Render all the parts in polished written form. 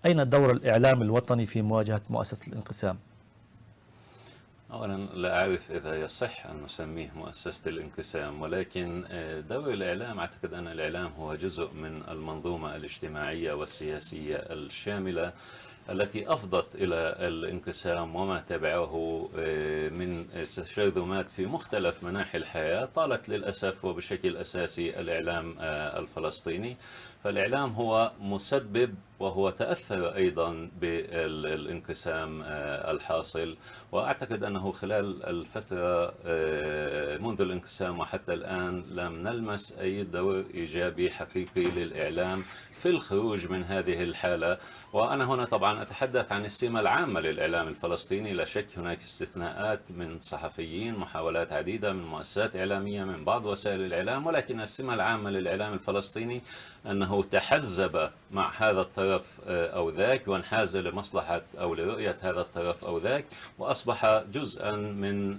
أين دور الإعلام الوطني في مواجهة مؤسسة الانقسام؟ أولا لا أعرف إذا يصح أن نسميه مؤسسة الانقسام، ولكن دور الإعلام أعتقد أن الإعلام هو جزء من المنظومة الاجتماعية والسياسية الشاملة التي أفضت إلى الانقسام وما تبعه من تشرذمات في مختلف مناحي الحياة طالت للأسف وبشكل أساسي الإعلام الفلسطيني. فالإعلام هو مسبب وهو تأثر أيضا بالانقسام الحاصل، وأعتقد أنه خلال الفترة منذ الانقسام وحتى الآن لم نلمس أي دور إيجابي حقيقي للإعلام في الخروج من هذه الحالة. وأنا هنا طبعا أتحدث عن السمة العامة للإعلام الفلسطيني، لا شك هناك استثناءات من صحفيين، محاولات عديدة من مؤسسات إعلامية، من بعض وسائل الإعلام، ولكن السمة العامة للإعلام الفلسطيني أنه تحزب مع هذا الطرف أو ذاك، وانحاز لمصلحة أو لرؤية هذا الطرف أو ذاك، وأصبح جزءا من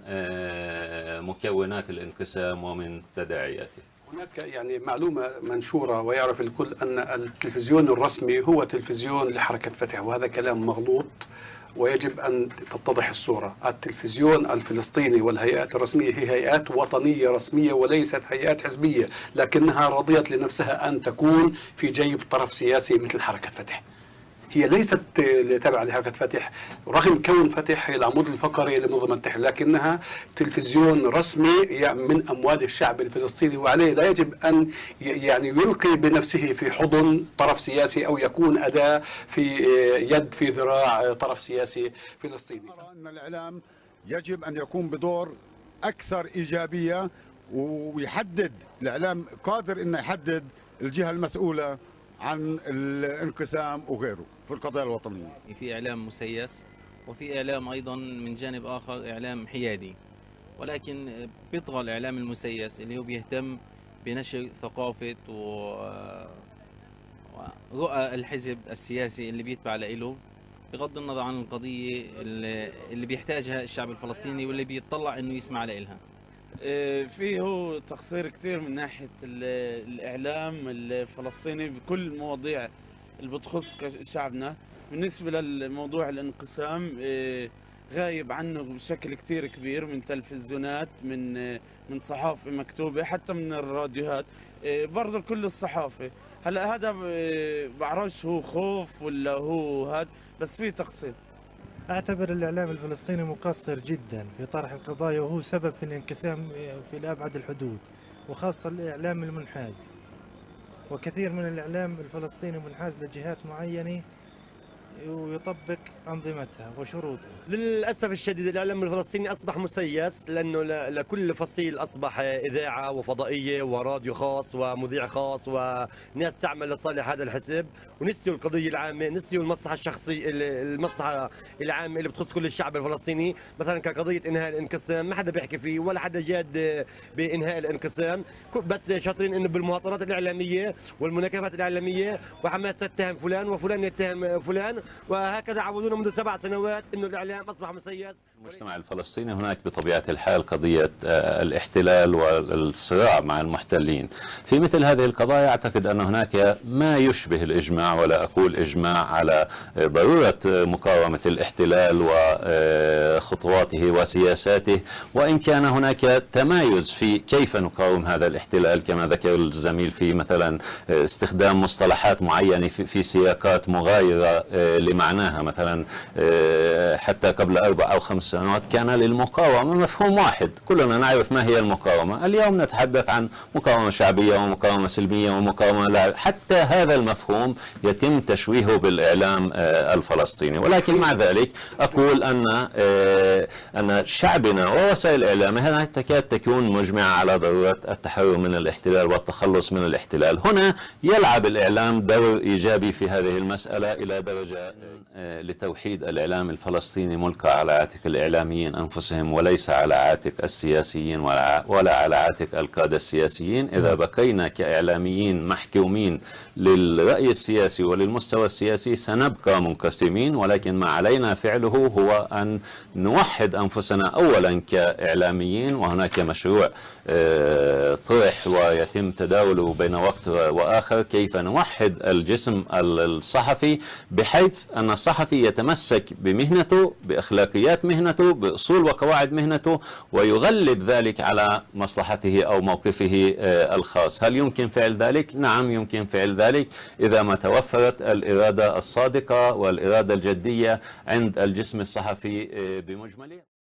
مكونات الانقسام ومن تداعياته. هناك يعني معلومة منشورة ويعرف الكل أن التلفزيون الرسمي هو تلفزيون لحركة فتح، وهذا كلام مغلوط ويجب أن تتضح الصورة. التلفزيون الفلسطيني والهيئات الرسمية هي هيئات وطنية رسمية وليست هيئات حزبية، لكنها رضيت لنفسها أن تكون في جيب طرف سياسي مثل حركة فتح. هي ليست تابعة لحركة فتح رغم كون فتح هي العمود الفقري لمنظمة التحرير، لكنها تلفزيون رسمي من أموال الشعب الفلسطيني، وعليه لا يجب أن يعني يلقي بنفسه في حضن طرف سياسي أو يكون أداة في يد في ذراع طرف سياسي فلسطيني. أرى أن الإعلام يجب أن يكون بدور أكثر إيجابية، ويحدد الإعلام قادر أنه يحدد الجهة المسؤولة عن الانقسام وغيره في القضايا الوطنية. في إعلام مسيس وفي إعلام أيضا من جانب آخر إعلام حيادي، ولكن بيطغى الإعلام المسيس اللي هو بيهتم بنشر ثقافة ورؤى الحزب السياسي اللي بيتبع له بغض النظر عن القضية اللي بيحتاجها الشعب الفلسطيني واللي بيتطلع إنه يسمع لها. فيه تقصير كتير من ناحية الإعلام الفلسطيني بكل المواضيع اللي بتخص شعبنا. بالنسبة للموضوع الانقسام غايب عنه بشكل كتير كبير من تلفزيونات، من صحافة مكتوبة، حتى من الراديوهات، برضه كل الصحافة. هلا هذا بعرفش هو خوف ولا هو هذا، بس فيه تقصير. أعتبر الإعلام الفلسطيني مقصر جدا في طرح القضايا، وهو سبب في الانقسام في الأبعد الحدود، وخاصة الإعلام المنحاز. وكثير من الإعلام الفلسطيني منحاز لجهات معينة ويطبق أنظمتها وشروطها. للأسف الشديد الإعلام الفلسطيني أصبح مسيس، لأنه لكل فصيل أصبح إذاعة وفضائية وراديو خاص ومذيع خاص وناس تعمل لصالح هذا الحزب، ونسيوا القضية العامة، نسيوا المصلحة الشخصية، المصلحة العامة اللي بتخص كل الشعب الفلسطيني. مثلا كقضية إنهاء الانقسام ما حدا بيحكي فيه ولا حدا جاد بإنهاء الانقسام، بس شاطرين إنه بالمهاترات الإعلامية والمناكفات الإعلامية، وحماس تتهم فلان وفلان يتهم فلان، وهكذا عودونا منذ 7 سنوات انه الاعلام اصبح مسيس. المجتمع الفلسطيني هناك بطبيعة الحال قضية الاحتلال والصراع مع المحتلين. في مثل هذه القضايا أعتقد أن هناك ما يشبه الإجماع، ولا أقول إجماع، على ضرورة مقاومة الاحتلال وخطواته وسياساته، وإن كان هناك تمايز في كيف نقاوم هذا الاحتلال كما ذكر الزميل في مثلا استخدام مصطلحات معينة في سياقات مغايرة لمعناها. مثلا حتى قبل 4 أو 5 سنوات كان للمقاومة مفهوم واحد، كلنا نعرف ما هي المقاومة. اليوم نتحدث عن مقاومة شعبية ومقاومة سلمية ومقاومة لا، حتى هذا المفهوم يتم تشويهه بالإعلام الفلسطيني. ولكن مع ذلك أقول أن شعبنا ووسائل إعلامه تكاد تكون مجمعة على ضرورة التحرر من الاحتلال والتخلص من الاحتلال. هنا يلعب الإعلام دور إيجابي في هذه المسألة إلى درجة لتوحيد الإعلام الفلسطيني ملقى على عاتق الإعلاميين أنفسهم وليس على عاتق السياسيين ولا على عاتق القادة السياسيين. إذا بقينا كإعلاميين محكومين للرأي السياسي وللمستوى السياسي سنبقى منقسمين، ولكن ما علينا فعله هو أن نوحد أنفسنا أولا كإعلاميين. وهناك مشروع طرح ويتم تداوله بين وقت وآخر كيف نوحد الجسم الصحفي، بحيث أن الصحفي يتمسك بمهنته، بأخلاقيات مهنته، بأصول وقواعد مهنته، ويغلب ذلك على مصلحته أو موقفه الخاص. هل يمكن فعل ذلك؟ نعم يمكن فعل ذلك إذا ما توفرت الإرادة الصادقة والإرادة الجدية عند الجسم الصحفي بمجمله.